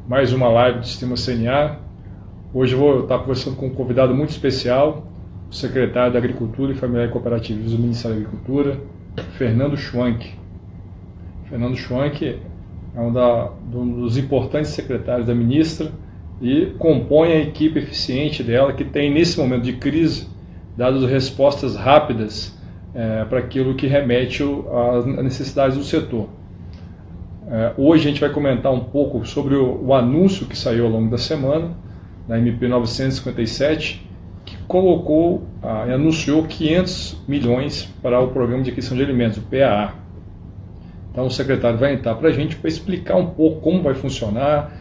mais uma live do Sistema CNA. Hoje eu vou estar conversando com um convidado muito especial, o secretário da Agricultura e Familiar e Cooperativismo do Ministério da Agricultura, Fernando Schwank. Fernando Schwank é um dos importantes secretários da ministra e compõe a equipe eficiente dela, que tem, nesse momento de crise, dado respostas rápidas para aquilo que remete às necessidades do setor. Hoje a gente vai comentar um pouco sobre o anúncio que saiu ao longo da semana, da MP 957, que colocou e anunciou 500 milhões para o Programa de Aquisição de Alimentos, o PAA. Então o secretário vai entrar para a gente para explicar um pouco como vai funcionar,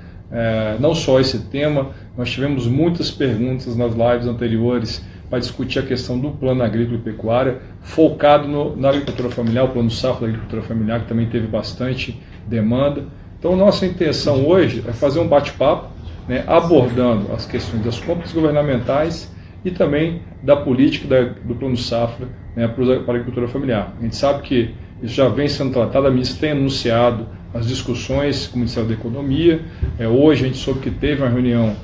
não só esse tema. Nós tivemos muitas perguntas nas lives anteriores para discutir a questão do plano agrícola e pecuária, focado na agricultura familiar, o plano safra da agricultura familiar, que também teve bastante demanda. Então nossa intenção hoje é fazer um bate-papo, abordando as questões das compras governamentais e também da política do plano safra para a agricultura familiar. A gente sabe que isso já vem sendo tratado, a ministra tem anunciado as discussões com o Ministério da Economia. Hoje a gente soube que teve uma reunião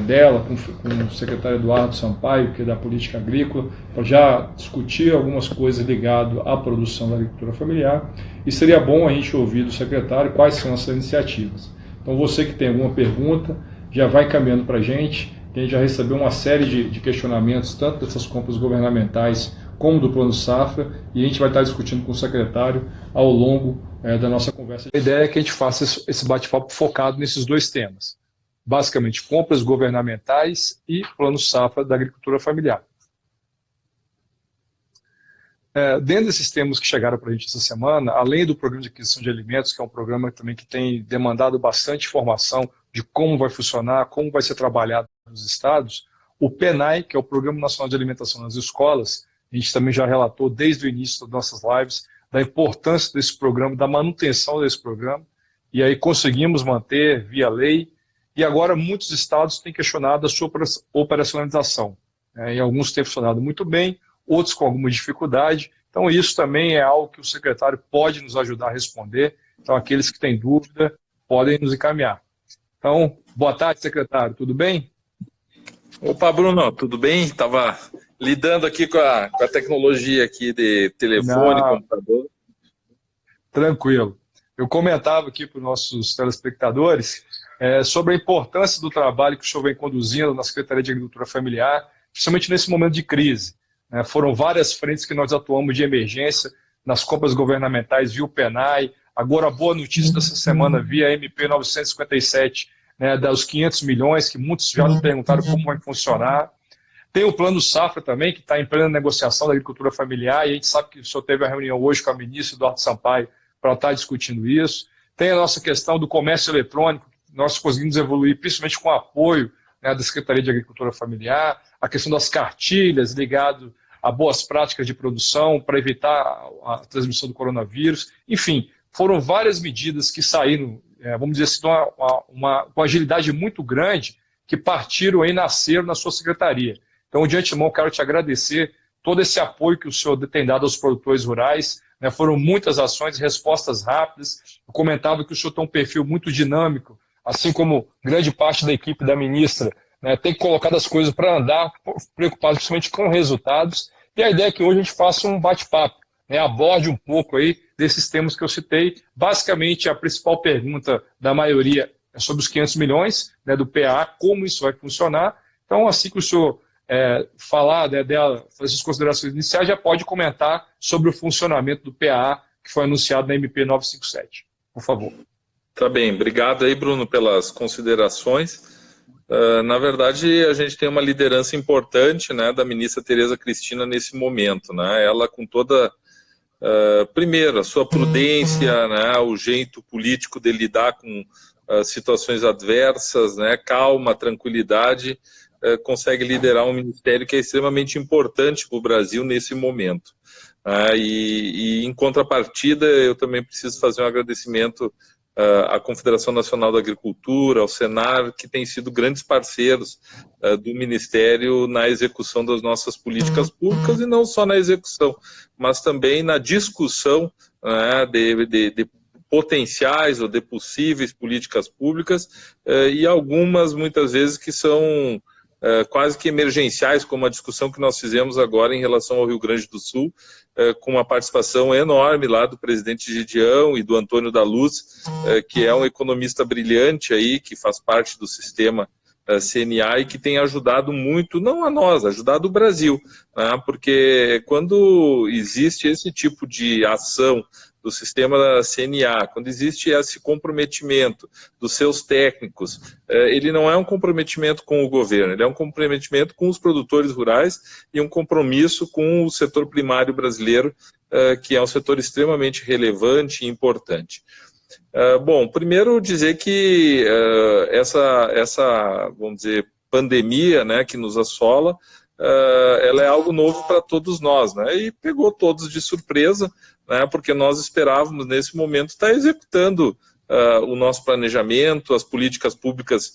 dela com o secretário Eduardo Sampaio, que é da política agrícola, para já discutir algumas coisas ligadas à produção da agricultura familiar, e seria bom a gente ouvir do secretário quais são essas iniciativas. Então você que tem alguma pergunta, já vai encaminhando para a gente já recebeu uma série de questionamentos, tanto dessas compras governamentais como do Plano Safra, e a gente vai estar discutindo com o secretário ao longo da nossa conversa. A ideia é que a gente faça esse bate-papo focado nesses dois temas, basicamente compras governamentais e Plano Safra da agricultura familiar. Dentro desses temas que chegaram para a gente essa semana, além do Programa de Aquisição de Alimentos, que é um programa também que tem demandado bastante informação de como vai funcionar, como vai ser trabalhado nos estados, o PNAE, que é o Programa Nacional de Alimentação nas Escolas, a gente também já relatou desde o início das nossas lives da importância desse programa, da manutenção desse programa, e aí conseguimos manter via lei, e agora muitos estados têm questionado a sua operacionalização. Em alguns têm funcionado muito bem, outros com alguma dificuldade. Então isso também é algo que o secretário pode nos ajudar a responder. Então aqueles que têm dúvida podem nos encaminhar. Então, boa tarde, secretário, tudo bem? Opa, Bruno, tudo bem? Estava lidando aqui com a tecnologia aqui de telefone, computador. Tranquilo. Eu comentava aqui para os nossos telespectadores sobre a importância do trabalho que o senhor vem conduzindo na Secretaria de Agricultura Familiar, principalmente nesse momento de crise. Foram várias frentes que nós atuamos de emergência nas compras governamentais via o PNAE. Agora a boa notícia dessa semana via MP 957, dos 500 milhões, que muitos já nos perguntaram como vai funcionar. Tem o Plano Safra também, que está em plena negociação da agricultura familiar, e a gente sabe que o senhor teve a reunião hoje com a ministra Eduardo Sampaio para estar discutindo isso. Tem a nossa questão do comércio eletrônico, que nós conseguimos evoluir, principalmente com o apoio da Secretaria de Agricultura Familiar, a questão das cartilhas ligado a boas práticas de produção para evitar a transmissão do coronavírus. Enfim, foram várias medidas que saíram, vamos dizer assim, com agilidade muito grande, que partiram e nasceram na sua secretaria. Então, de antemão, quero te agradecer todo esse apoio que o senhor tem dado aos produtores rurais. Foram muitas ações, respostas rápidas. Eu comentava que o senhor tem um perfil muito dinâmico, assim como grande parte da equipe da ministra, tem colocado as coisas para andar, preocupado principalmente com resultados. E a ideia é que hoje a gente faça um bate-papo, aborde um pouco aí desses temas que eu citei. Basicamente, a principal pergunta da maioria é sobre os 500 milhões do PA, como isso vai funcionar. Então, assim que o senhor falar dela, fazer as considerações iniciais, já pode comentar sobre o funcionamento do PA, que foi anunciado na MP 957. Por favor. Tá bem, obrigado aí, Bruno, pelas considerações. Na verdade, a gente tem uma liderança importante da ministra Tereza Cristina nesse momento. Ela com toda, primeiro, a sua prudência, o jeito político de lidar com situações adversas, calma, tranquilidade, consegue liderar um ministério que é extremamente importante para o Brasil nesse momento. E em contrapartida, eu também preciso fazer um agradecimento à Confederação Nacional da Agricultura, ao Senar, que têm sido grandes parceiros do Ministério na execução das nossas políticas públicas, e não só na execução, mas também na discussão de potenciais ou de possíveis políticas públicas, e algumas, muitas vezes, que são quase que emergenciais, como a discussão que nós fizemos agora em relação ao Rio Grande do Sul, com uma participação enorme lá do presidente Gideão e do Antônio da Luz, que é um economista brilhante aí, que faz parte do sistema CNA e que tem ajudado muito, não a nós, ajudado o Brasil, né? Porque quando existe esse tipo de ação do sistema da CNA, quando existe esse comprometimento dos seus técnicos, ele não é um comprometimento com o governo, ele é um comprometimento com os produtores rurais e um compromisso com o setor primário brasileiro, que é um setor extremamente relevante e importante. Bom, primeiro dizer que essa, vamos dizer, pandemia, né, que nos assola, ela é algo novo para todos nós, né, e pegou todos de surpresa, né, porque nós esperávamos, nesse momento, estar executando o nosso planejamento, as políticas públicas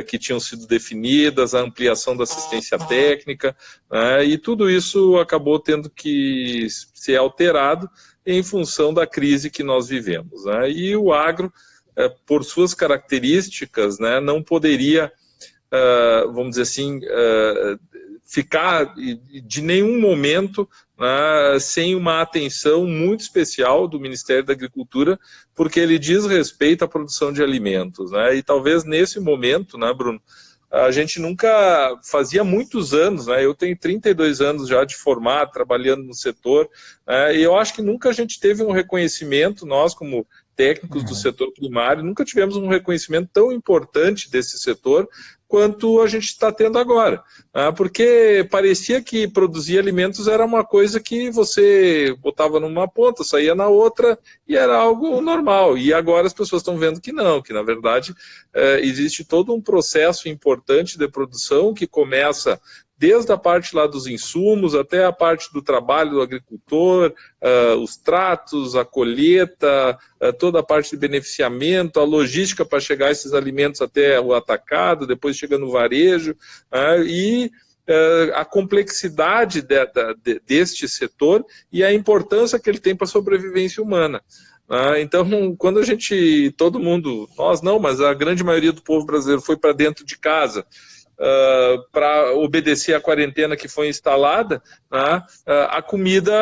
que tinham sido definidas, a ampliação da assistência técnica, né, e tudo isso acabou tendo que ser alterado em função da crise que nós vivemos, né? E o agro, por suas características, né, não poderia, vamos dizer assim, ficar de nenhum momento, né, sem uma atenção muito especial do Ministério da Agricultura, porque ele diz respeito à produção de alimentos, né? E talvez nesse momento, né, Bruno, a gente nunca, fazia muitos anos, né, eu tenho 32 anos já de formado, trabalhando no setor, e eu acho que nunca a gente teve um reconhecimento, nós como técnicos do setor primário, nunca tivemos um reconhecimento tão importante desse setor quanto a gente está tendo agora, porque parecia que produzir alimentos era uma coisa que você botava numa ponta, saía na outra e era algo normal, e agora as pessoas estão vendo que não, que na verdade existe todo um processo importante de produção que começa desde a parte lá dos insumos até a parte do trabalho do agricultor, os tratos, a colheita, toda a parte de beneficiamento, a logística para chegar esses alimentos até o atacado, depois chega no varejo, e a complexidade deste setor e a importância que ele tem para a sobrevivência humana. Então, quando a gente, todo mundo, nós não, mas a grande maioria do povo brasileiro foi para dentro de casa, para obedecer à quarentena que foi instalada, né, a comida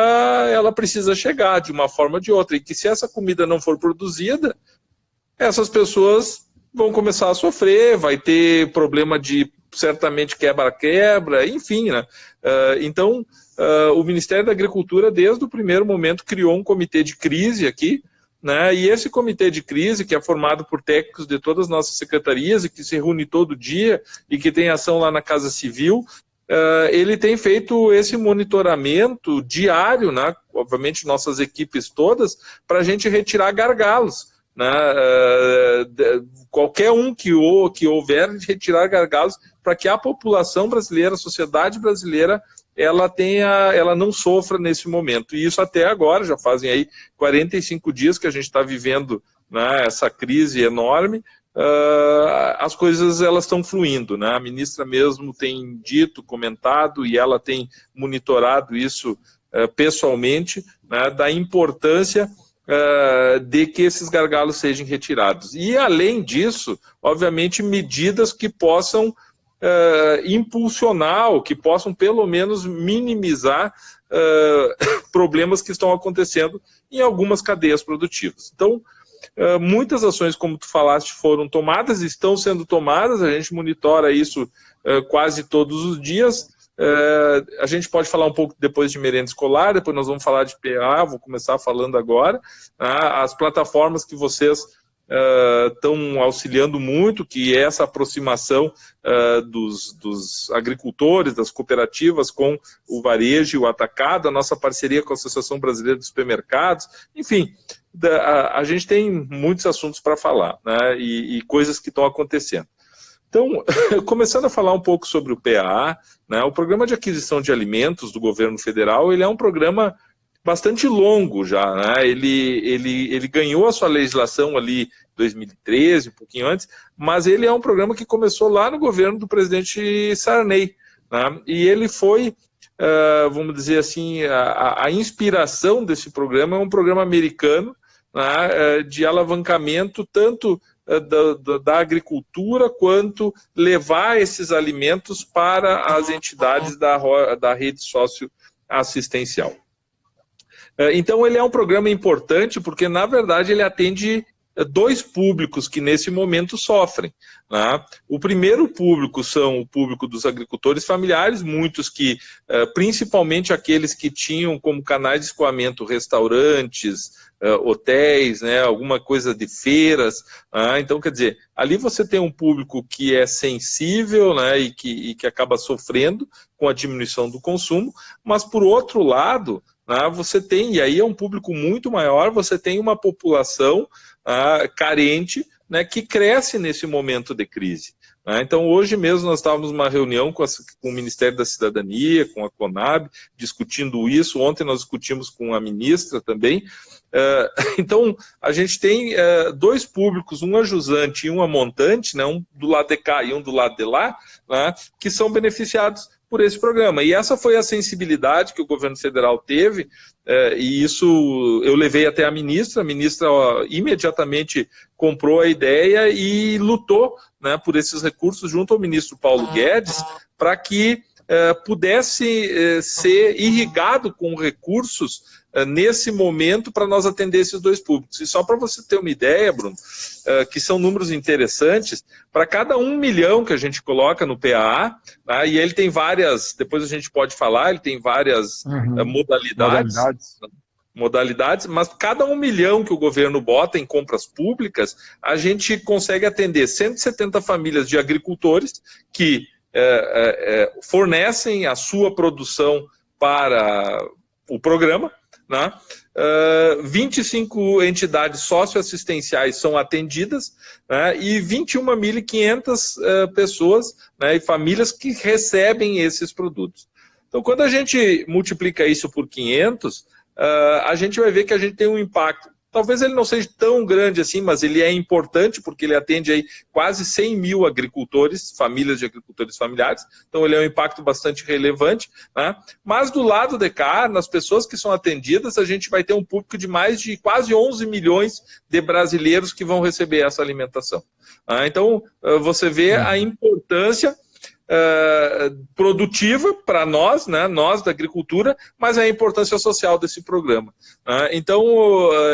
ela precisa chegar de uma forma ou de outra, e que se essa comida não for produzida, essas pessoas vão começar a sofrer, vai ter problema de, certamente, quebra-quebra, enfim, né? Então, o Ministério da Agricultura, desde o primeiro momento, criou um comitê de crise aqui, né? E esse comitê de crise, que é formado por técnicos de todas as nossas secretarias e que se reúne todo dia e que tem ação lá na Casa Civil, ele tem feito esse monitoramento diário, né? Obviamente nossas equipes todas, para a gente retirar gargalos, né? Qualquer um que houver, retirar gargalos para que a população brasileira, a sociedade brasileira, ela não sofra nesse momento. E isso até agora, já fazem aí 45 dias que a gente está vivendo, né, essa crise enorme, as coisas elas estão fluindo, né? A ministra mesmo tem dito, comentado, e ela tem monitorado isso pessoalmente, né, da importância de que esses gargalos sejam retirados. E além disso, obviamente, medidas que possam impulsionar, ou que possam pelo menos minimizar problemas que estão acontecendo em algumas cadeias produtivas. Então, muitas ações, como tu falaste, foram tomadas, estão sendo tomadas, a gente monitora isso quase todos os dias. A gente pode falar um pouco depois de merenda escolar, depois nós vamos falar de PA, vou começar falando agora. As plataformas que vocês estão auxiliando muito, que é essa aproximação dos agricultores, das cooperativas com o varejo e o atacado, a nossa parceria com a Associação Brasileira de Supermercados, enfim, a gente tem muitos assuntos para falar, né, e coisas que estão acontecendo. Então, começando a falar um pouco sobre o PAA, né, o Programa de Aquisição de Alimentos do Governo Federal, ele é um programa bastante longo já, né? Ele ganhou a sua legislação ali em 2013, um pouquinho antes, mas ele é um programa que começou lá no governo do presidente Sarney, né? E ele foi, vamos dizer assim, a inspiração desse programa é um programa americano, né, de alavancamento tanto da agricultura quanto levar esses alimentos para as entidades da rede socioassistencial. Então, ele é um programa importante porque, na verdade, ele atende dois públicos que, nesse momento, sofrem, né? O primeiro público são o público dos agricultores familiares, muitos que, principalmente aqueles que tinham como canais de escoamento restaurantes, hotéis, né, alguma coisa de feiras, então, quer dizer, ali você tem um público que é sensível, né, e que acaba sofrendo com a diminuição do consumo, mas, por outro lado, você tem, e aí é um público muito maior, você tem uma população carente, né, que cresce nesse momento de crise. Então, hoje mesmo nós estávamos numa reunião com o Ministério da Cidadania, com a CONAB, discutindo isso. Ontem nós discutimos com a ministra também. Então, a gente tem dois públicos, um a jusante e um a montante, né, um do lado de cá e um do lado de lá, né, que são beneficiados por esse programa. E essa foi a sensibilidade que o governo federal teve, e isso eu levei até a ministra imediatamente comprou a ideia e lutou, né, por esses recursos junto ao ministro Paulo Guedes, para que pudesse ser irrigado com recursos nesse momento para nós atender esses dois públicos. E só para você ter uma ideia, Bruno, que são números interessantes, para cada 1 milhão que a gente coloca no PAA, tá, e ele tem várias, depois a gente pode falar, ele tem várias modalidades, mas cada 1 milhão que o governo bota em compras públicas, a gente consegue atender 170 famílias de agricultores que fornecem a sua produção para o programa, né? 25 entidades socioassistenciais são atendidas, né? E 21.500 pessoas, né, e famílias que recebem esses produtos. Então, quando a gente multiplica isso por 500, a gente vai ver que a gente tem um impacto. Talvez ele não seja tão grande assim, mas ele é importante porque ele atende aí quase 100 mil agricultores, famílias de agricultores familiares, então ele é um impacto bastante relevante, né? Mas do lado de cá, nas pessoas que são atendidas, a gente vai ter um público de mais de quase 11 milhões de brasileiros que vão receber essa alimentação. Então, você vê a importância produtiva para nós, né, nós da agricultura, mas a importância social desse programa. Então,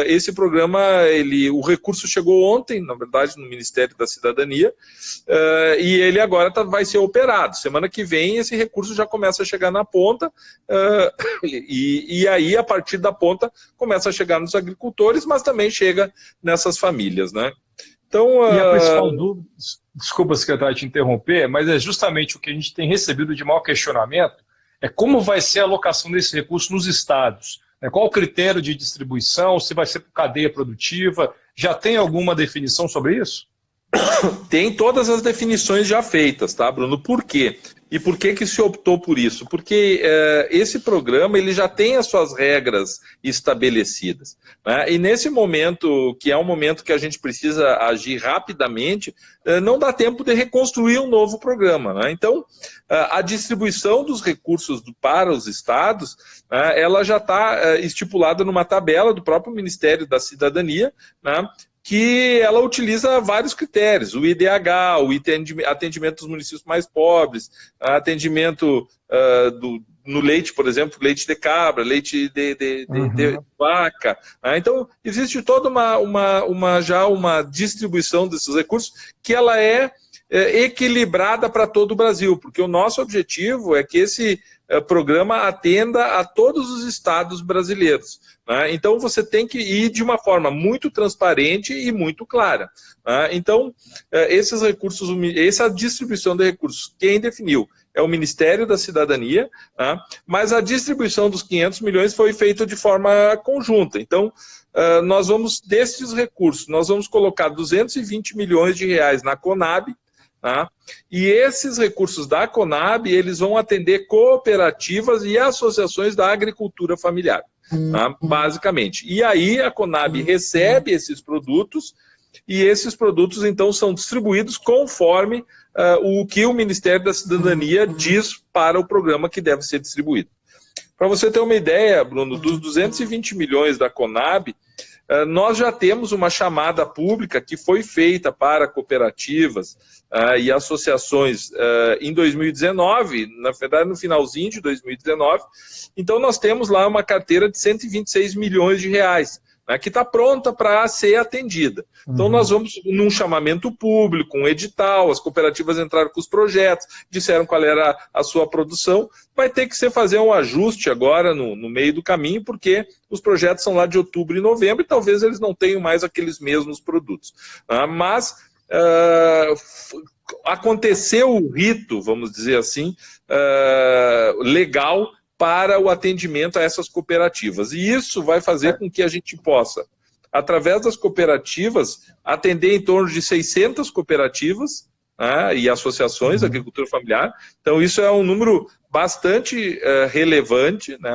esse programa, o recurso chegou ontem, na verdade, no Ministério da Cidadania, e ele agora vai ser operado. Semana que vem, esse recurso já começa a chegar na ponta, e aí, a partir da ponta, começa a chegar nos agricultores, mas também chega nessas famílias, né? Então, e a principal dúvida, desculpa, secretário, te interromper, mas é justamente o que a gente tem recebido de maior questionamento, é como vai ser a alocação desse recurso nos estados. Qual o critério de distribuição, se vai ser por cadeia produtiva, já tem alguma definição sobre isso? Tem todas as definições já feitas, tá, Bruno? Por quê? E por que se optou por isso? Porque esse programa ele já tem as suas regras estabelecidas, né? E nesse momento, que é um momento que a gente precisa agir rapidamente, não dá tempo de reconstruir um novo programa, né? Então, a distribuição dos recursos para os estados, ela já está estipulada numa tabela do próprio Ministério da Cidadania, né, que ela utiliza vários critérios, o IDH, o atendimento dos municípios mais pobres, atendimento no leite, por exemplo, leite de cabra, leite de vaca. Então, existe toda já uma distribuição desses recursos que ela é equilibrada para todo o Brasil, porque o nosso objetivo é que esse programa atenda a todos os estados brasileiros. Então, você tem que ir de uma forma muito transparente e muito clara. Então, esses recursos, essa distribuição de recursos, quem definiu é o Ministério da Cidadania, mas a distribuição dos 500 milhões foi feita de forma conjunta. Então, nós vamos, desses recursos, nós vamos colocar 220 milhões de reais na CONAB, e esses recursos da CONAB, eles vão atender cooperativas e associações da agricultura familiar, basicamente. E aí a CONAB recebe esses produtos, e esses produtos, então, são distribuídos conforme o que o Ministério da Cidadania diz para o programa que deve ser distribuído. Para você ter uma ideia, Bruno, dos 220 milhões da CONAB, Nós já temos uma chamada pública que foi feita para cooperativas e associações em 2019, na verdade no finalzinho de 2019, então nós temos lá uma carteira de 126 milhões de reais, né, que está pronta para ser atendida. Então nós vamos num chamamento público, um edital, as cooperativas entraram com os projetos, disseram qual era a sua produção, vai ter que fazer um ajuste agora no meio do caminho, porque os projetos são lá de outubro e novembro e talvez eles não tenham mais aqueles mesmos produtos. Mas aconteceu o rito, vamos dizer assim, legal para o atendimento a essas cooperativas. E isso vai fazer com que a gente possa, através das cooperativas, atender em torno de 600 cooperativas, né, e associações da agricultura familiar. Então, isso é um número bastante relevante, né,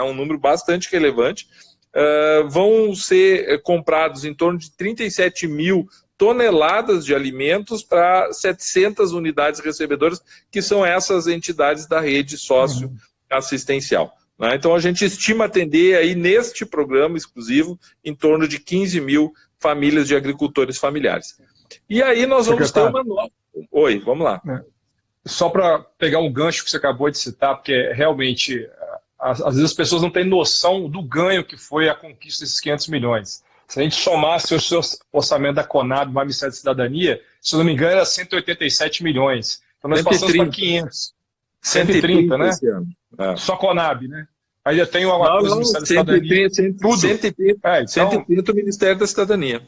vão ser comprados em torno de 37 mil toneladas de alimentos para 700 unidades recebedoras, que são essas entidades da rede socioassistencial. Né? Então, a gente estima atender aí neste programa exclusivo em torno de 15 mil famílias de agricultores familiares. E aí nós vamos ter uma nova... Oi, vamos lá. Só para pegar um gancho que você acabou de citar, porque realmente, às vezes as pessoas não têm noção do ganho que foi a conquista desses 500 milhões. Se a gente somasse o seu orçamento da Conab, mais Ministério da Cidadania, se eu não me engano, era 187 milhões. Então nós 130. Passamos para 500. 130, né? Só Conab, né? Aí já tem uma coisa do Ministério da Cidadania. 130 o Ministério da Cidadania.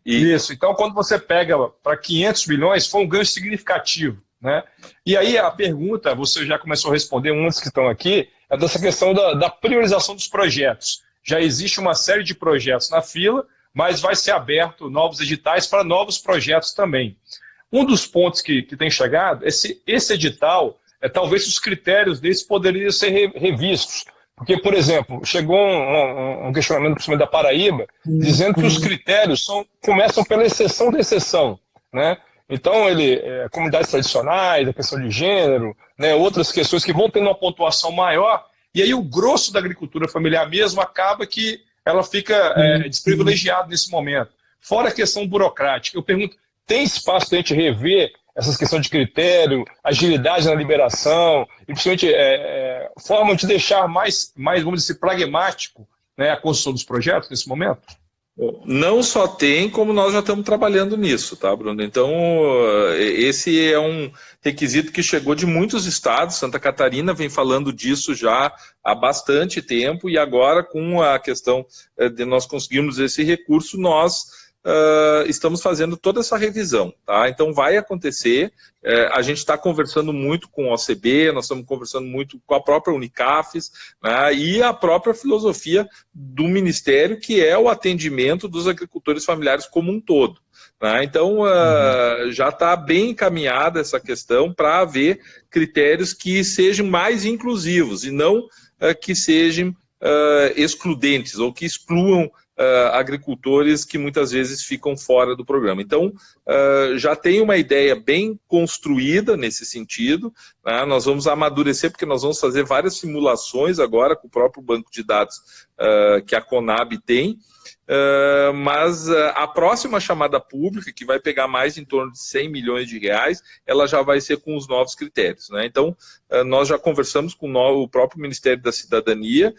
Isso, então quando você pega para 500 milhões, foi um ganho significativo, né? E aí a pergunta, você já começou a responder, uns que estão aqui, é dessa questão da priorização dos projetos. Já existe uma série de projetos na fila, mas vai ser aberto novos editais para novos projetos também. Um dos pontos que tem chegado, esse edital, talvez os critérios deles poderiam ser revistos. Porque, por exemplo, chegou um questionamento, principalmente da Paraíba, dizendo que os critérios começam pela exceção da exceção, né? Então, comunidades tradicionais, a questão de gênero, né, outras questões que vão tendo uma pontuação maior, e aí o grosso da agricultura familiar mesmo acaba que ela fica desprivilegiada nesse momento. Fora a questão burocrática, eu pergunto, tem espaço para a gente rever essas questões de critério, agilidade na liberação, e principalmente forma de deixar mais, vamos dizer, pragmático, né, a construção dos projetos nesse momento? Não só tem, como nós já estamos trabalhando nisso, tá, Bruno? Então, esse é um requisito que chegou de muitos estados. Santa Catarina vem falando disso já há bastante tempo, e agora, com a questão de nós conseguirmos esse recurso, nós estamos fazendo toda essa revisão, tá? Então vai acontecer, a gente está conversando muito com o OCB, nós estamos conversando muito com a própria Unicafes, né, e a própria filosofia do Ministério, que é o atendimento dos agricultores familiares como um todo. Né? Então já está bem encaminhada essa questão para haver critérios que sejam mais inclusivos e não que sejam excludentes ou que excluam agricultores que muitas vezes ficam fora do programa. Então, já tem uma ideia bem construída nesse sentido, né? Nós vamos amadurecer, porque nós vamos fazer várias simulações agora com o próprio banco de dados que a Conab tem, mas a próxima chamada pública, que vai pegar mais em torno de 100 milhões de reais, ela já vai ser com os novos critérios, né? Então, nós já conversamos com o próprio Ministério da Cidadania,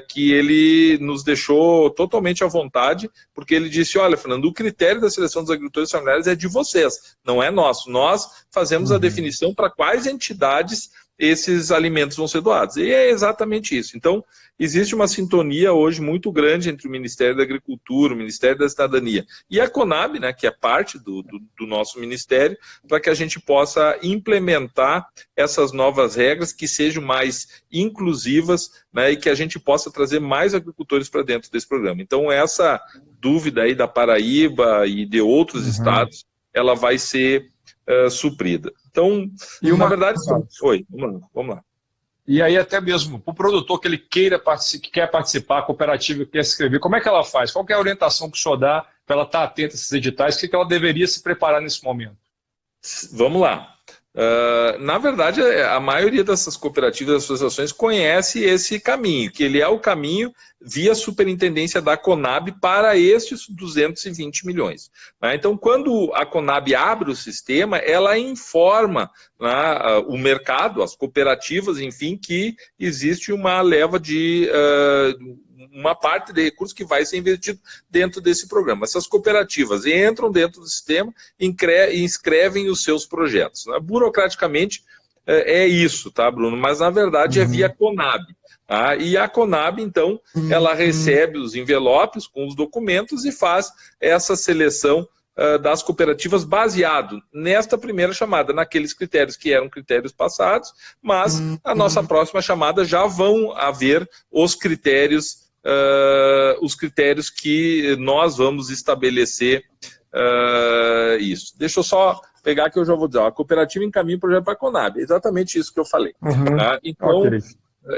que ele nos deixou totalmente à vontade, porque ele disse, olha, Fernando, o critério da seleção dos agricultores familiares é de vocês, não é nosso. Nós fazemos a definição para quais entidades esses alimentos vão ser doados. E é exatamente isso. Então, existe uma sintonia hoje muito grande entre o Ministério da Agricultura, o Ministério da Cidadania e a Conab, né, que é parte do nosso ministério, para que a gente possa implementar essas novas regras que sejam mais inclusivas, né, e que a gente possa trazer mais agricultores para dentro desse programa. Então, essa dúvida aí da Paraíba e de outros estados, ela vai ser suprida. Então, na verdade... Oi, vamos lá. E aí até mesmo, para o produtor que ele quer participar, a cooperativa que quer se inscrever, como é que ela faz? Qual que é a orientação que o senhor dá para ela estar atenta a esses editais? O que ela deveria se preparar nesse momento? Vamos lá. Na verdade, a maioria dessas cooperativas e associações conhece esse caminho, que ele é o caminho via superintendência da Conab para estes 220 milhões. Então, quando a Conab abre o sistema, ela informa, né, o mercado, as cooperativas, enfim, que existe uma leva de... uma parte de recursos que vai ser investido dentro desse programa. Essas cooperativas entram dentro do sistema e inscrevem os seus projetos. Burocraticamente é isso, tá, Bruno? Mas, na verdade, é via Conab. Tá? E a Conab, então, ela recebe os envelopes com os documentos e faz essa seleção das cooperativas baseado nesta primeira chamada, naqueles critérios que eram critérios passados, mas a nossa próxima chamada já vão haver os critérios que nós vamos estabelecer isso. Deixa eu só pegar que eu já vou dizer. A cooperativa encaminha o projeto para a Conab. É exatamente isso que eu falei. Tá?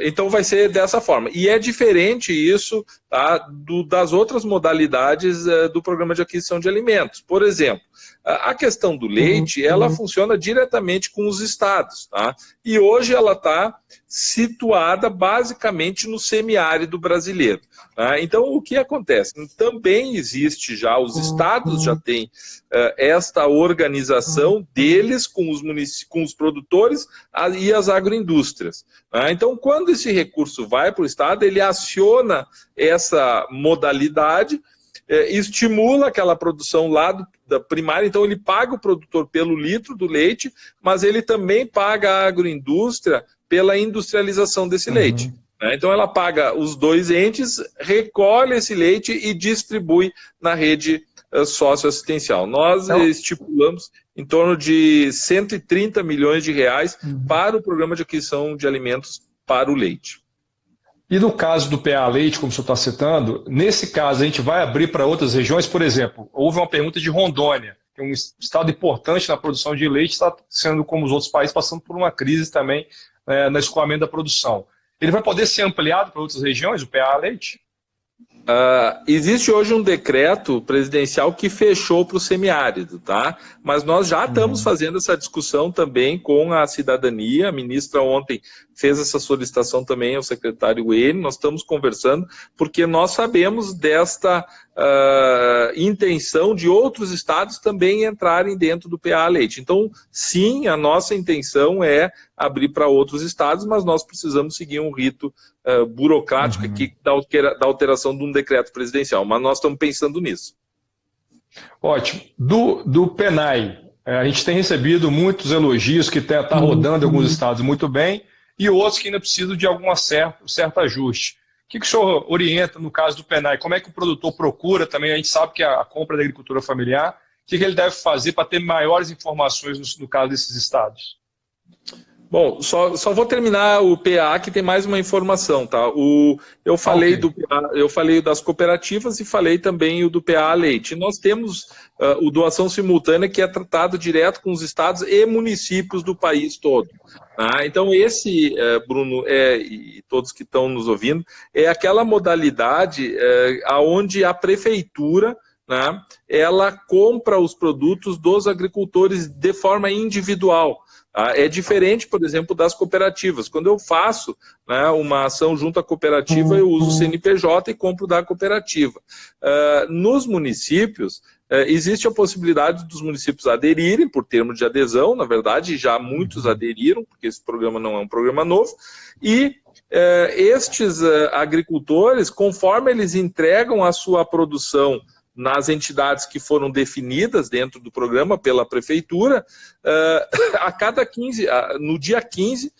Então vai ser dessa forma. E é diferente isso, tá, das outras modalidades do programa de aquisição de alimentos. Por exemplo, a questão do leite, ela funciona diretamente com os estados. Tá? E hoje ela está situada basicamente no semiárido brasileiro. Tá? Então, o que acontece? Também existe já, os estados já têm esta organização deles com os produtores e as agroindústrias. Tá? Então, quando esse recurso vai para o estado, ele aciona essa modalidade, estimula aquela produção lá da primária, então ele paga o produtor pelo litro do leite, mas ele também paga a agroindústria pela industrialização desse leite. Então ela paga os dois entes, recolhe esse leite e distribui na rede socioassistencial. Nós estipulamos em torno de 130 milhões de reais para o programa de aquisição de alimentos para o leite. E no caso do PA Leite, como o senhor está citando, nesse caso a gente vai abrir para outras regiões, por exemplo, houve uma pergunta de Rondônia, que é um estado importante na produção de leite, está sendo, como os outros países, passando por uma crise também no escoamento da produção. Ele vai poder ser ampliado para outras regiões, o PA Leite? Existe hoje um decreto presidencial que fechou para o semiárido, tá? Mas nós já estamos fazendo essa discussão também com a cidadania. A ministra ontem fez essa solicitação também ao secretário N. Nós estamos conversando porque nós sabemos desta intenção de outros estados também entrarem dentro do PA Leite. Então, sim, a nossa intenção é abrir para outros estados, mas nós precisamos seguir um rito burocrático aqui da alteração de um decreto presidencial, mas nós estamos pensando nisso. Ótimo. Do PENAI, a gente tem recebido muitos elogios que está rodando em alguns estados muito bem e outros que ainda precisam de algum certo ajuste. O que o senhor orienta no caso do PENAI? Como é que o produtor procura também? A gente sabe que a compra da agricultura familiar, o que ele deve fazer para ter maiores informações no caso desses estados? Bom, só vou terminar o PA, que tem mais uma informação, tá? Eu falei das cooperativas e falei também o do PA Leite. Nós temos o doação simultânea, que é tratado direto com os estados e municípios do país todo. Tá? Então esse, Bruno, e todos que estão nos ouvindo, é aquela modalidade onde a prefeitura, né, ela compra os produtos dos agricultores de forma individual. É diferente, por exemplo, das cooperativas. Quando eu faço, né, uma ação junto à cooperativa, eu uso o CNPJ e compro da cooperativa. Nos municípios, existe a possibilidade dos municípios aderirem por termo de adesão, na verdade, já muitos aderiram, porque esse programa não é um programa novo, e estes agricultores, conforme eles entregam a sua produção nas entidades que foram definidas dentro do programa pela prefeitura, no dia 15,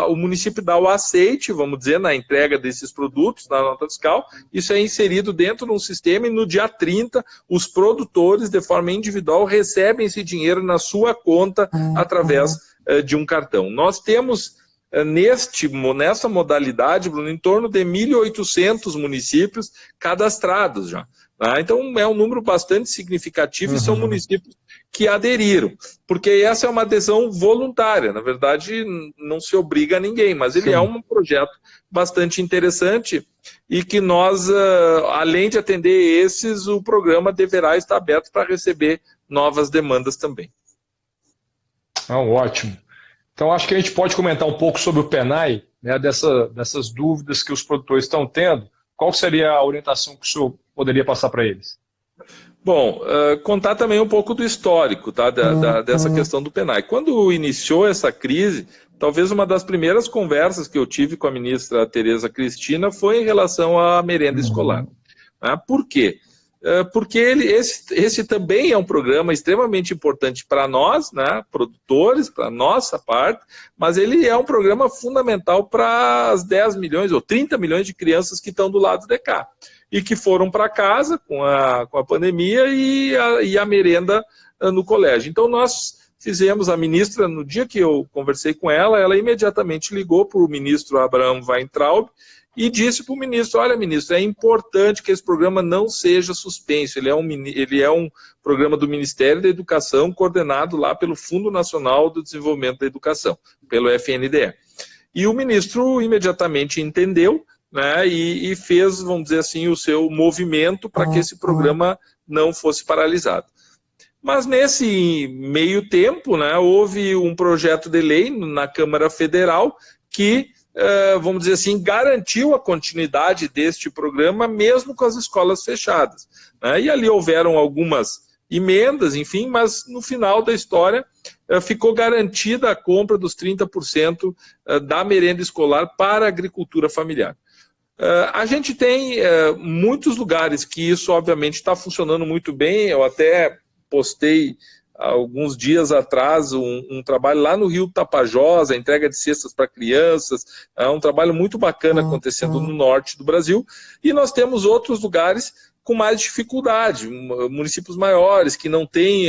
o município dá o aceite, vamos dizer, na entrega desses produtos, na nota fiscal, isso é inserido dentro de um sistema e no dia 30, os produtores, de forma individual, recebem esse dinheiro na sua conta através de um cartão. Nós temos nessa modalidade, Bruno, em torno de 1.800 municípios cadastrados já. Então é um número bastante significativo e são municípios que aderiram, porque essa é uma adesão voluntária, na verdade não se obriga a ninguém, mas ele é um projeto bastante interessante e que nós, além de atender esses, o programa deverá estar aberto para receber novas demandas também. Ótimo. Então, acho que a gente pode comentar um pouco sobre o PENAI, né, dessas dúvidas que os produtores estão tendo. Qual seria a orientação que o senhor poderia passar para eles? Bom, contar também um pouco do histórico, tá, dessa questão do PENAI. Quando iniciou essa crise, talvez uma das primeiras conversas que eu tive com a ministra Tereza Cristina foi em relação à merenda escolar. Né? Por quê? Porque esse também é um programa extremamente importante para nós, né, produtores, para a nossa parte, mas ele é um programa fundamental para as 10 milhões ou 30 milhões de crianças que estão do lado de cá e que foram para casa com a pandemia e a merenda no colégio. Então nós fizemos, a ministra, no dia que eu conversei com ela imediatamente ligou para o ministro Abraham Weintraub e disse para o ministro, olha, ministro, é importante que esse programa não seja suspenso, ele é um programa do Ministério da Educação, coordenado lá pelo Fundo Nacional do Desenvolvimento da Educação, pelo FNDE. E o ministro imediatamente entendeu, né, e fez, vamos dizer assim, o seu movimento para que esse programa não fosse paralisado. Mas nesse meio tempo, né, houve um projeto de lei na Câmara Federal que, vamos dizer assim, garantiu a continuidade deste programa mesmo com as escolas fechadas. Né? E ali houveram algumas emendas, enfim, mas no final da história ficou garantida a compra dos 30% da merenda escolar para a agricultura familiar. A gente tem muitos lugares que isso obviamente está funcionando muito bem, eu até postei alguns dias atrás um trabalho lá no Rio Tapajós, a entrega de cestas para crianças, é um trabalho muito bacana acontecendo no norte do Brasil, e nós temos outros lugares com mais dificuldade, municípios maiores que não têm,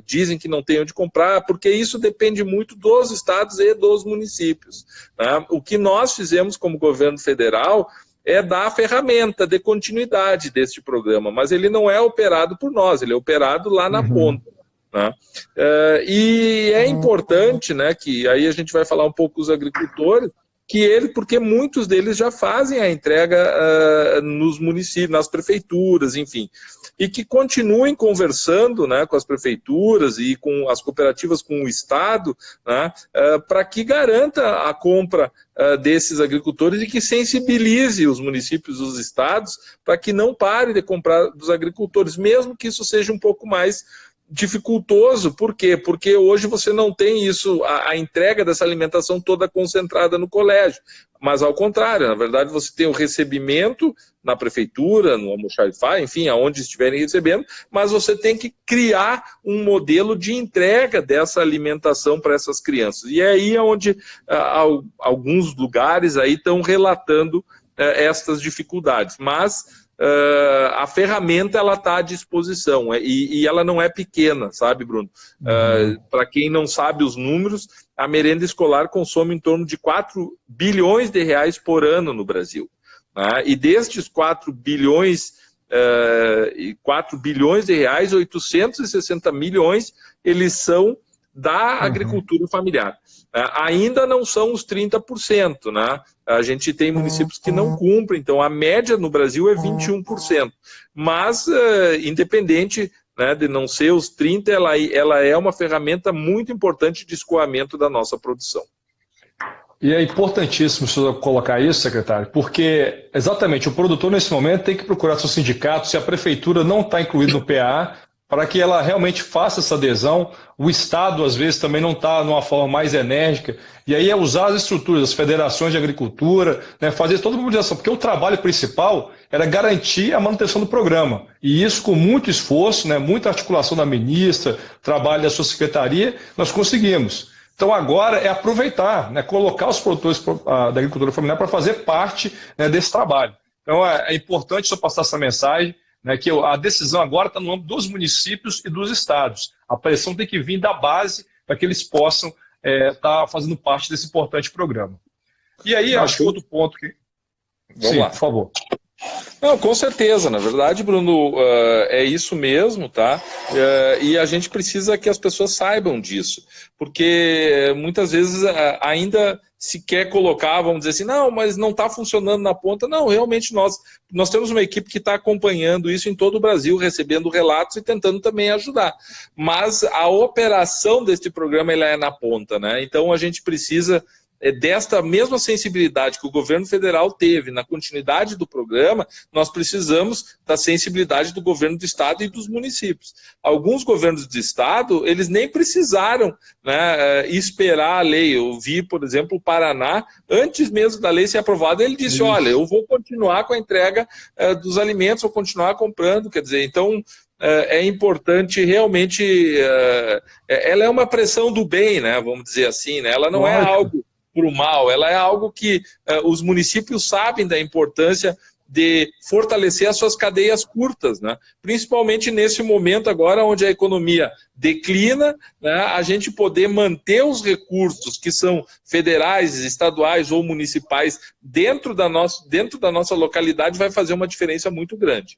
dizem que não têm onde comprar, porque isso depende muito dos estados e dos municípios. Né? O que nós fizemos como governo federal é dar a ferramenta de continuidade deste programa, mas ele não é operado por nós, ele é operado lá na ponta. Né? E é importante, né, que aí a gente vai falar um pouco dos agricultores, porque muitos deles já fazem a entrega nos municípios, nas prefeituras, enfim, e que continuem conversando, né, com as prefeituras e com as cooperativas, com o Estado, né, para que garanta a compra desses agricultores e que sensibilize os municípios e os estados para que não parem de comprar dos agricultores, mesmo que isso seja um pouco mais dificultoso. Por quê? Porque hoje você não tem isso, a entrega dessa alimentação toda concentrada no colégio, mas ao contrário, na verdade você tem o recebimento na prefeitura, no almoxarifado, enfim, aonde estiverem recebendo, mas você tem que criar um modelo de entrega dessa alimentação para essas crianças, e é aí onde alguns lugares aí estão relatando estas dificuldades, mas a ferramenta ela está à disposição e ela não é pequena, sabe, Bruno? Para quem não sabe os números, a merenda escolar consome em torno de 4 bilhões de reais por ano no Brasil. Né? E destes 4 bilhões de reais, 860 milhões, eles são da agricultura familiar. Ainda não são os 30%, né? A gente tem municípios que não cumprem, então a média no Brasil é 21%. Mas, independente, né, de não ser os 30%, ela é uma ferramenta muito importante de escoamento da nossa produção. E é importantíssimo o senhor colocar isso, secretário, porque exatamente o produtor nesse momento tem que procurar seu sindicato, se a prefeitura não está incluída no PA, para que ela realmente faça essa adesão. O Estado, às vezes, também não está numa forma mais enérgica, e aí é usar as estruturas, as federações de agricultura, né, fazer toda a mobilização, porque o trabalho principal era garantir a manutenção do programa, e isso com muito esforço, né, muita articulação da ministra, trabalho da sua secretaria, nós conseguimos. Então agora é aproveitar, né, colocar os produtores da agricultura familiar para fazer parte, né, desse trabalho. Então é importante só passar essa mensagem, né, que a decisão agora está no âmbito dos municípios e dos estados. A pressão tem que vir da base para que eles possam estar fazendo parte desse importante programa. E aí, acho que outro ponto que... Vamos lá. Por favor. Não, com certeza, na verdade, Bruno, é isso mesmo, tá? E a gente precisa que as pessoas saibam disso, porque muitas vezes ainda sequer colocar, vamos dizer assim, não, mas não está funcionando na ponta. Não, realmente nós temos uma equipe que está acompanhando isso em todo o Brasil, recebendo relatos e tentando também ajudar. Mas a operação deste programa ela é na ponta, né? Então a gente precisa desta mesma sensibilidade que o governo federal teve na continuidade do programa, nós precisamos da sensibilidade do governo do estado e dos municípios. Alguns governos do estado, eles nem precisaram, né, esperar a lei. Eu vi, por exemplo, o Paraná, antes mesmo da lei ser aprovada, ele disse, olha, eu vou continuar com a entrega dos alimentos, vou continuar comprando, quer dizer, então é importante realmente, ela é uma pressão do bem, né, vamos dizer assim, né, ela não é algo para o mal, ela é algo que os municípios sabem da importância de fortalecer as suas cadeias curtas, né? Principalmente nesse momento agora onde a economia declina, né? A gente poder manter os recursos que são federais, estaduais ou municipais dentro da nossa localidade vai fazer uma diferença muito grande.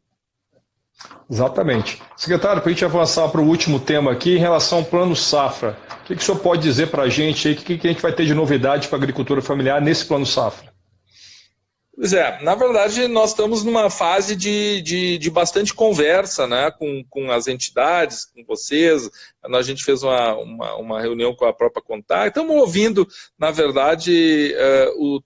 Exatamente. Secretário, para a gente avançar para o último tema aqui, em relação ao Plano Safra, o que o senhor pode dizer para a gente aí, o que a gente vai ter de novidade para a agricultura familiar nesse Plano Safra? Pois é, na verdade nós estamos numa fase de bastante conversa, né, com as entidades, com vocês. A gente fez uma reunião com a própria Contar, estamos ouvindo, na verdade,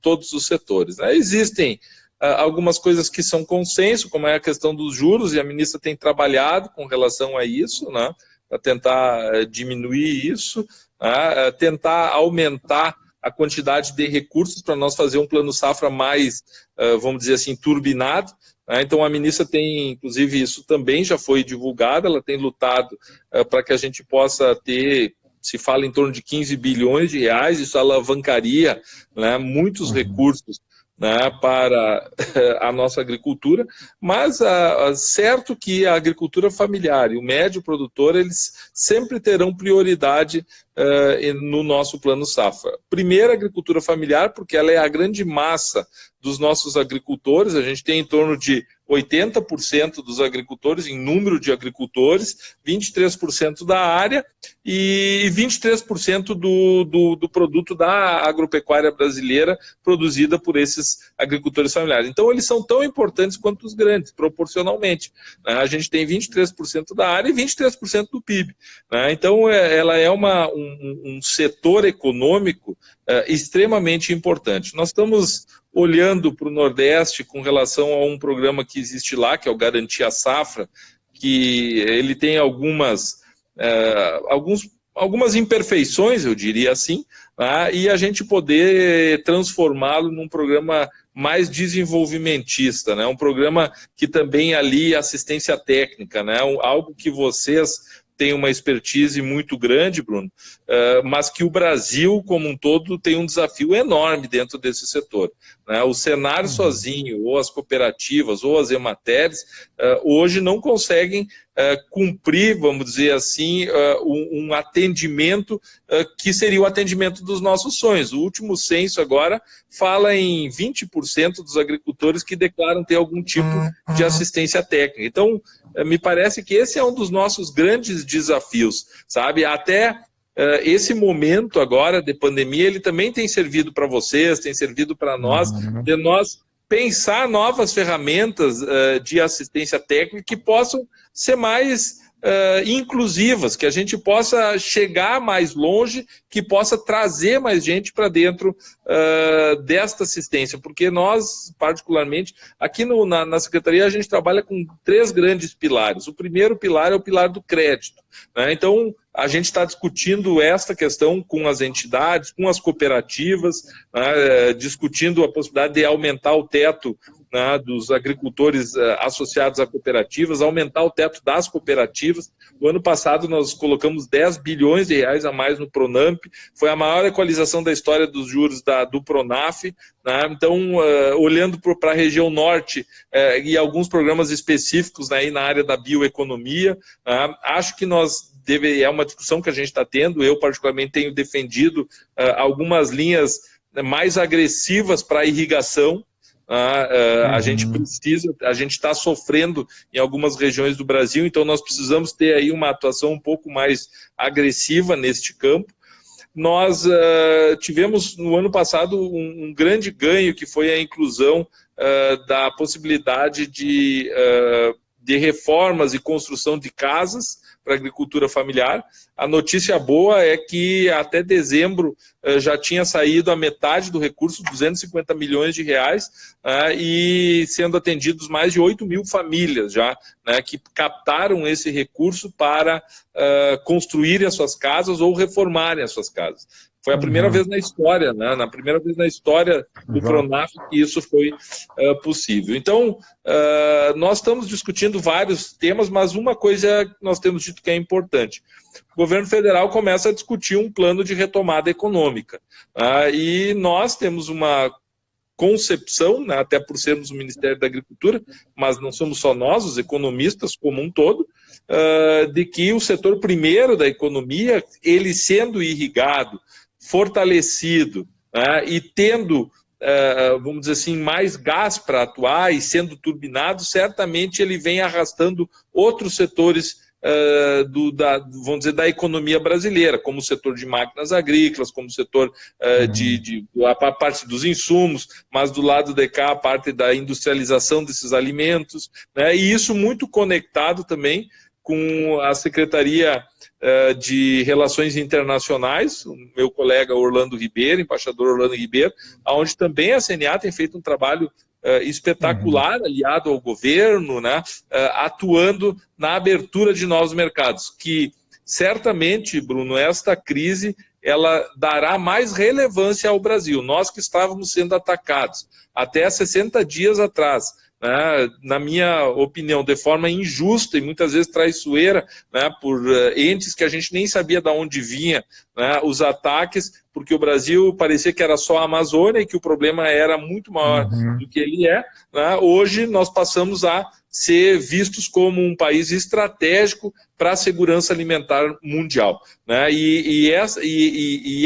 todos os setores, né? Existem algumas coisas que são consenso, como é a questão dos juros, e a ministra tem trabalhado com relação a isso, né, para tentar diminuir isso, né, tentar aumentar a quantidade de recursos para nós fazer um plano safra mais, vamos dizer assim, turbinado. Né? Então a ministra tem, inclusive isso também já foi divulgado, ela tem lutado para que a gente possa ter, se fala em torno de 15 bilhões de reais, isso alavancaria, né, muitos recursos, né, para a nossa agricultura, mas certo que a agricultura familiar e o médio produtor, eles sempre terão prioridade no nosso plano safra. Primeiro, a agricultura familiar, porque ela é a grande massa dos nossos agricultores, a gente tem em torno de 80% dos agricultores, em número de agricultores, 23% da área e 23% do produto da agropecuária brasileira produzida por esses agricultores familiares. Então, eles são tão importantes quanto os grandes, proporcionalmente. A gente tem 23% da área e 23% do PIB. Então, ela é um setor econômico extremamente importante. Nós estamos olhando para o Nordeste com relação a um programa que existe lá, que é o Garantia Safra, que ele tem algumas imperfeições, eu diria assim, né, e a gente poder transformá-lo num programa mais desenvolvimentista, né, um programa que também alia assistência técnica, né, algo que vocês tem uma expertise muito grande, Bruno, mas que o Brasil como um todo tem um desafio enorme dentro desse setor. Né? O Senar sozinho, ou as cooperativas, ou as Emateres, hoje não conseguem cumprir, vamos dizer assim, um atendimento que seria o atendimento dos nossos sonhos. O último censo agora fala em 20% dos agricultores que declaram ter algum tipo de assistência técnica. Então, me parece que esse é um dos nossos grandes desafios, sabe? Até esse momento agora de pandemia, ele também tem servido para vocês, tem servido para nós, de nós pensar novas ferramentas de assistência técnica que possam ser mais inclusivas, que a gente possa chegar mais longe, que possa trazer mais gente para dentro desta assistência, porque nós, particularmente, aqui na Secretaria, a gente trabalha com 3 grandes pilares. O primeiro pilar é o pilar do crédito, né? Então, a gente está discutindo esta questão com as entidades, com as cooperativas, né, discutindo a possibilidade de aumentar o teto, né, dos agricultores associados a cooperativas, aumentar o teto das cooperativas. O ano passado nós colocamos 10 bilhões de reais a mais no Pronamp, foi a maior equalização da história dos juros do Pronaf. Né? Então, olhando para a região norte e alguns programas específicos, né, na área da bioeconomia, acho que é uma discussão que a gente está tendo. Eu, particularmente, tenho defendido algumas linhas mais agressivas para a irrigação. A gente está sofrendo em algumas regiões do Brasil, então nós precisamos ter aí uma atuação um pouco mais agressiva neste campo. nós tivemos no ano passado um grande ganho, que foi a inclusão da possibilidade de reformas e construção de casas para a agricultura familiar. A notícia boa é que até dezembro já tinha saído a metade do recurso, 250 milhões de reais, e sendo atendidos mais de 8 mil famílias já, né, que captaram esse recurso para construírem as suas casas ou reformarem as suas casas. Foi a primeira vez na história, né? Na primeira vez na história do Pronaf que isso foi possível. Então, nós estamos discutindo vários temas, mas uma coisa nós temos dito que é importante. O governo federal começa a discutir um plano de retomada econômica. E nós temos uma concepção, né, até por sermos o Ministério da Agricultura, mas não somos só nós, os economistas como um todo, de que o setor primeiro da economia, ele sendo irrigado, fortalecido, e tendo, vamos dizer assim, mais gás para atuar e sendo turbinado, certamente ele vem arrastando outros setores vamos dizer, da economia brasileira, como o setor de máquinas agrícolas, como o setor a parte dos insumos, mas do lado de cá a parte da industrialização desses alimentos, né? E isso muito conectado também com a Secretaria de Relações Internacionais, o meu colega Orlando Ribeiro, embaixador Orlando Ribeiro, onde também a CNA tem feito um trabalho espetacular, aliado ao governo, né, atuando na abertura de novos mercados, que certamente, Bruno, esta crise ela dará mais relevância ao Brasil. Nós que estávamos sendo atacados até 60 dias atrás, né, na minha opinião, de forma injusta e muitas vezes traiçoeira, né, por entes que a gente nem sabia de onde vinha, né, os ataques, porque o Brasil parecia que era só a Amazônia e que o problema era muito maior do que ele é, né. Hoje nós passamos a ser vistos como um país estratégico para a segurança alimentar mundial, né, e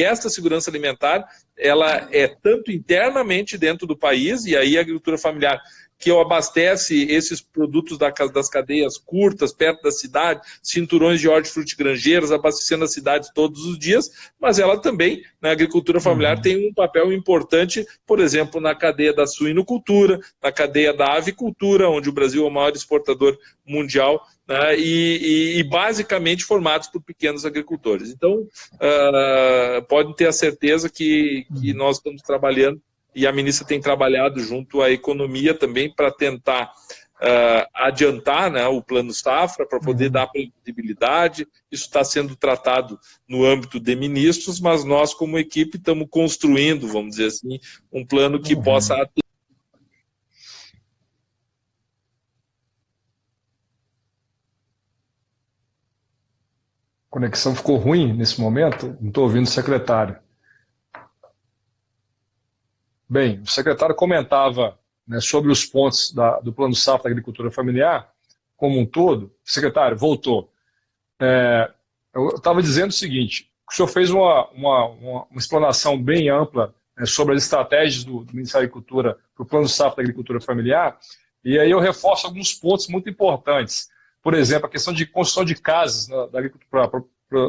essa segurança alimentar ela é tanto internamente dentro do país, e aí a agricultura familiar que abastece esses produtos das cadeias curtas, perto da cidade, cinturões de hortifruti granjeiros, abastecendo as cidades todos os dias, mas ela também, na agricultura familiar, tem um papel importante, por exemplo, na cadeia da suinocultura, na cadeia da avicultura, onde o Brasil é o maior exportador mundial, né, e basicamente formados por pequenos agricultores. Então, podem ter a certeza que nós estamos trabalhando, e a ministra tem trabalhado junto à economia também para tentar adiantar, né, o plano safra, para poder dar previsibilidade. Isso está sendo tratado no âmbito de ministros, mas nós, como equipe, estamos construindo, vamos dizer assim, um plano que possa atender. A conexão ficou ruim nesse momento, não estou ouvindo o secretário. Bem, o secretário comentava, né, sobre os pontos do Plano Safra da Agricultura Familiar, como um todo. Secretário, voltou. Eu estava dizendo o seguinte, o senhor fez uma explanação bem ampla, né, sobre as estratégias do Ministério da Agricultura para o Plano Safra da Agricultura Familiar, e aí eu reforço alguns pontos muito importantes. Por exemplo, a questão de construção de casas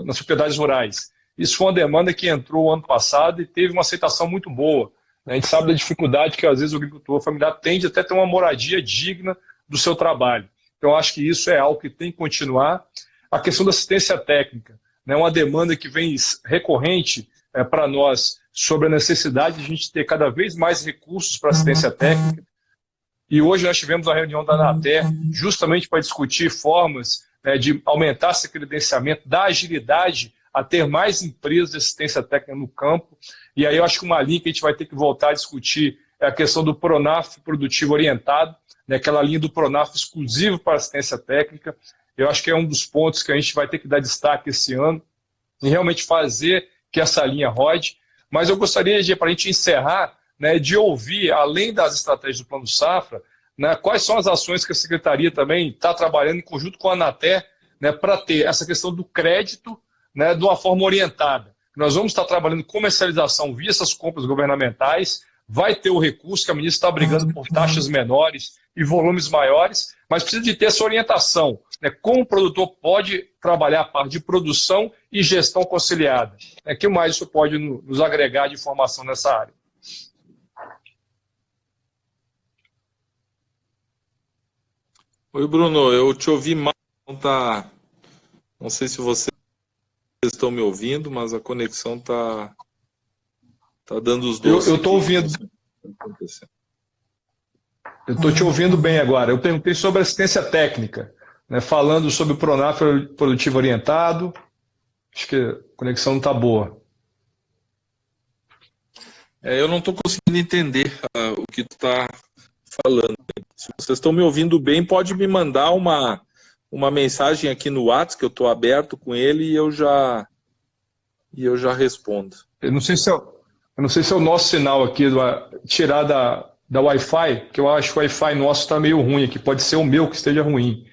nas propriedades rurais. Isso foi uma demanda que entrou ano passado e teve uma aceitação muito boa. A gente sabe da dificuldade que, às vezes, o agricultor familiar tende até ter uma moradia digna do seu trabalho. Então, acho que isso é algo que tem que continuar. A questão da assistência técnica, né, uma demanda que vem recorrente para nós sobre a necessidade de a gente ter cada vez mais recursos para assistência técnica. E hoje nós tivemos uma reunião da Anater justamente para discutir formas, né, de aumentar esse credenciamento, dar agilidade a ter mais empresas de assistência técnica no campo. E aí eu acho que uma linha que a gente vai ter que voltar a discutir é a questão do Pronaf produtivo orientado, né, aquela linha do Pronaf exclusivo para assistência técnica. Eu acho que é um dos pontos que a gente vai ter que dar destaque esse ano e realmente fazer que essa linha rode. Mas eu gostaria de, para a gente encerrar, né, de ouvir, além das estratégias do Plano Safra, né, quais são as ações que a Secretaria também está trabalhando em conjunto com a Anater, né, para ter essa questão do crédito, né, de uma forma orientada. Nós vamos estar trabalhando comercialização via essas compras governamentais, vai ter o recurso, que a ministra está brigando por taxas menores e volumes maiores, mas precisa de ter essa orientação, né, como o produtor pode trabalhar a parte de produção e gestão conciliada. O que mais isso pode nos agregar de informação nessa área? Oi, Bruno, eu te ouvi mal, não sei se vocês estão me ouvindo, mas a conexão tá dando os doces. Eu estou ouvindo. Eu estou te ouvindo bem agora. Eu perguntei sobre assistência técnica, né, falando sobre o Pronaf produtivo orientado. Acho que a conexão não está boa. Eu não estou conseguindo entender o que tu está falando. Se vocês estão me ouvindo bem, pode me mandar uma mensagem aqui no WhatsApp, que eu estou aberto com ele, e eu já respondo. Eu não sei se é o nosso sinal aqui, tirar da Wi-Fi, que eu acho que o Wi-Fi nosso está meio ruim aqui. Pode ser o meu que esteja ruim.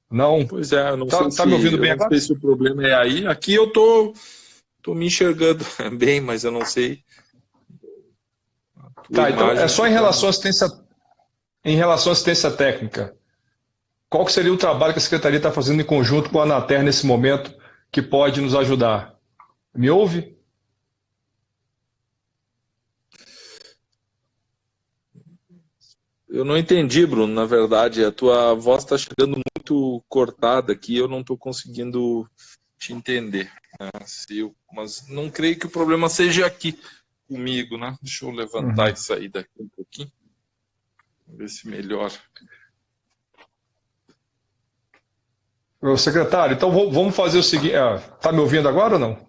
Não. Pois é, eu não sei me ouvindo bem agora? Não sei se o problema é aí. Aqui eu tô me enxergando bem, mas eu não sei. Tá, então é só em relação à assistência técnica. Qual que seria o trabalho que a Secretaria está fazendo em conjunto com a Anater nesse momento que pode nos ajudar? Me ouve? Eu não entendi, Bruno, na verdade. A tua voz está chegando muito cortada aqui, eu não estou conseguindo te entender. Né? Mas não creio que o problema seja aqui comigo, né? Deixa eu levantar e sair daqui um pouquinho. Vamos ver se melhora. Ô, secretário, então vamos fazer o seguinte. Está me ouvindo agora ou não?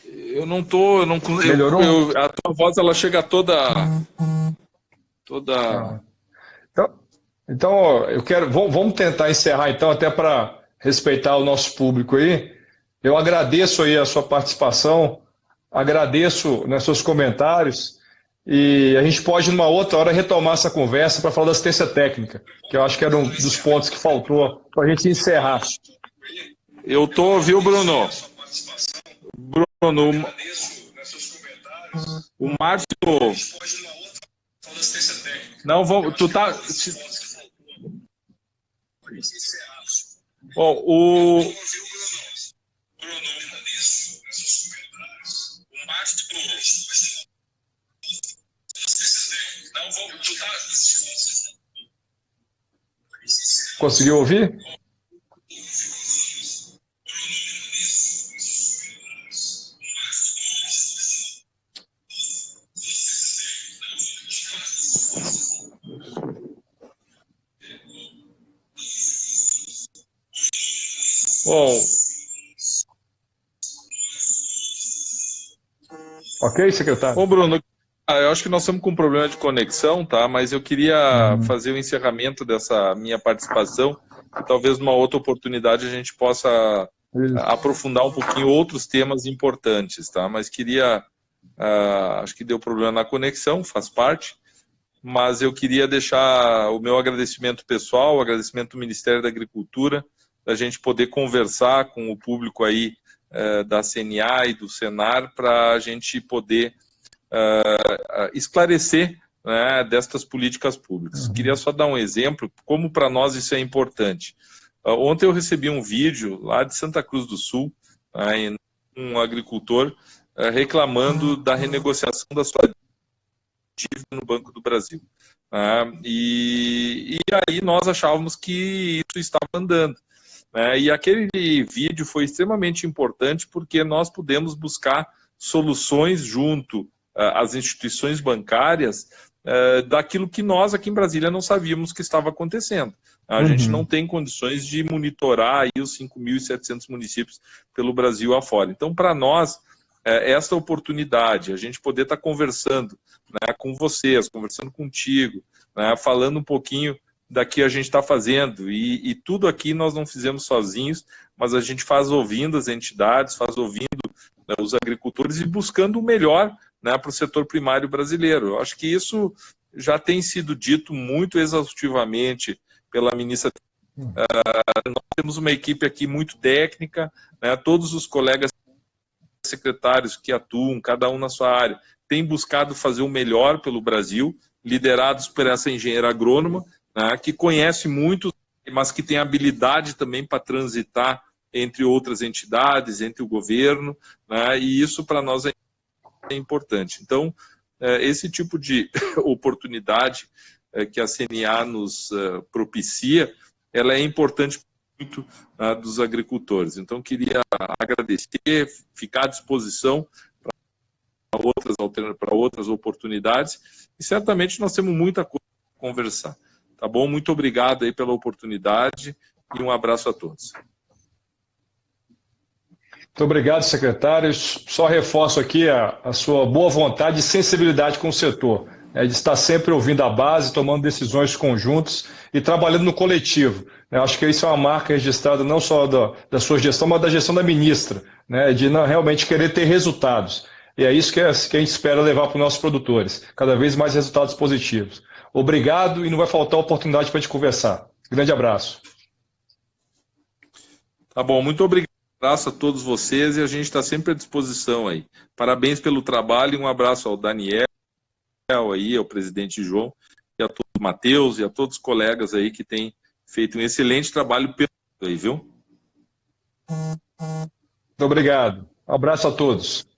Eu não tô. Melhorou? A tua voz ela chega toda. Então, ó, vamos tentar encerrar então, até para respeitar o nosso público aí. Eu agradeço aí a sua participação, agradeço, né, seus comentários, e a gente pode, numa outra hora, retomar essa conversa para falar da assistência técnica, que eu acho que era um dos pontos que faltou para a gente encerrar. Eu tô, viu, Bruno? Bruno, o Márcio... Não, tu tá... Bom, o Conseguiu ouvir? Bom, ok, secretário? Bom, Bruno, eu acho que nós estamos com um problema de conexão, tá? Mas eu queria fazer o encerramento dessa minha participação e talvez numa outra oportunidade a gente possa aprofundar um pouquinho outros temas importantes, tá? Mas queria, acho que deu problema na conexão, faz parte, mas eu queria deixar o meu agradecimento pessoal, o agradecimento do Ministério da Agricultura, da gente poder conversar com o público aí da CNA e do Senar para a gente poder esclarecer, né, destas políticas públicas. Queria só dar um exemplo, como para nós isso é importante. Ontem eu recebi um vídeo lá de Santa Cruz do Sul, um agricultor reclamando da renegociação da sua dívida no Banco do Brasil. E aí nós achávamos que isso estava andando. E aquele vídeo foi extremamente importante porque nós pudemos buscar soluções junto às instituições bancárias daquilo que nós aqui em Brasília não sabíamos que estava acontecendo. A gente não tem condições de monitorar aí os 5.700 municípios pelo Brasil afora. Então, para nós, essa oportunidade, a gente poder estar conversando, né, com vocês, conversando contigo, né, falando um pouquinho daqui a gente está fazendo, e tudo aqui nós não fizemos sozinhos, mas a gente faz ouvindo as entidades, faz ouvindo, né, os agricultores e buscando o melhor, né, para o setor primário brasileiro. Eu acho que isso já tem sido dito muito exaustivamente pela ministra. Nós temos uma equipe aqui muito técnica, né, todos os colegas secretários que atuam, cada um na sua área, têm buscado fazer o melhor pelo Brasil, liderados por essa engenheira agrônoma, né, que conhece muito, mas que tem habilidade também para transitar entre outras entidades, entre o governo, né, e isso para nós é importante. Então, esse tipo de oportunidade que a CNA nos propicia, ela é importante muito dos agricultores. Então, queria agradecer, ficar à disposição para outras oportunidades, e certamente nós temos muita coisa para conversar. Tá bom? Muito obrigado aí pela oportunidade e um abraço a todos. Muito obrigado, secretário. Só reforço aqui a sua boa vontade e sensibilidade com o setor, de estar sempre ouvindo a base, tomando decisões conjuntas e trabalhando no coletivo. Eu acho que isso é uma marca registrada não só da sua gestão, mas da gestão da ministra, de realmente querer ter resultados. E é isso que a gente espera levar para os nossos produtores, cada vez mais resultados positivos. Obrigado e não vai faltar oportunidade para a gente conversar. Grande abraço. Tá bom, muito obrigado. Um abraço a todos vocês e a gente está sempre à disposição aí. Parabéns pelo trabalho e um abraço ao Daniel, aí, ao presidente João, e a todos, Matheus e a todos os colegas aí que têm feito um excelente trabalho pelo aí, viu? Muito obrigado. Um abraço a todos.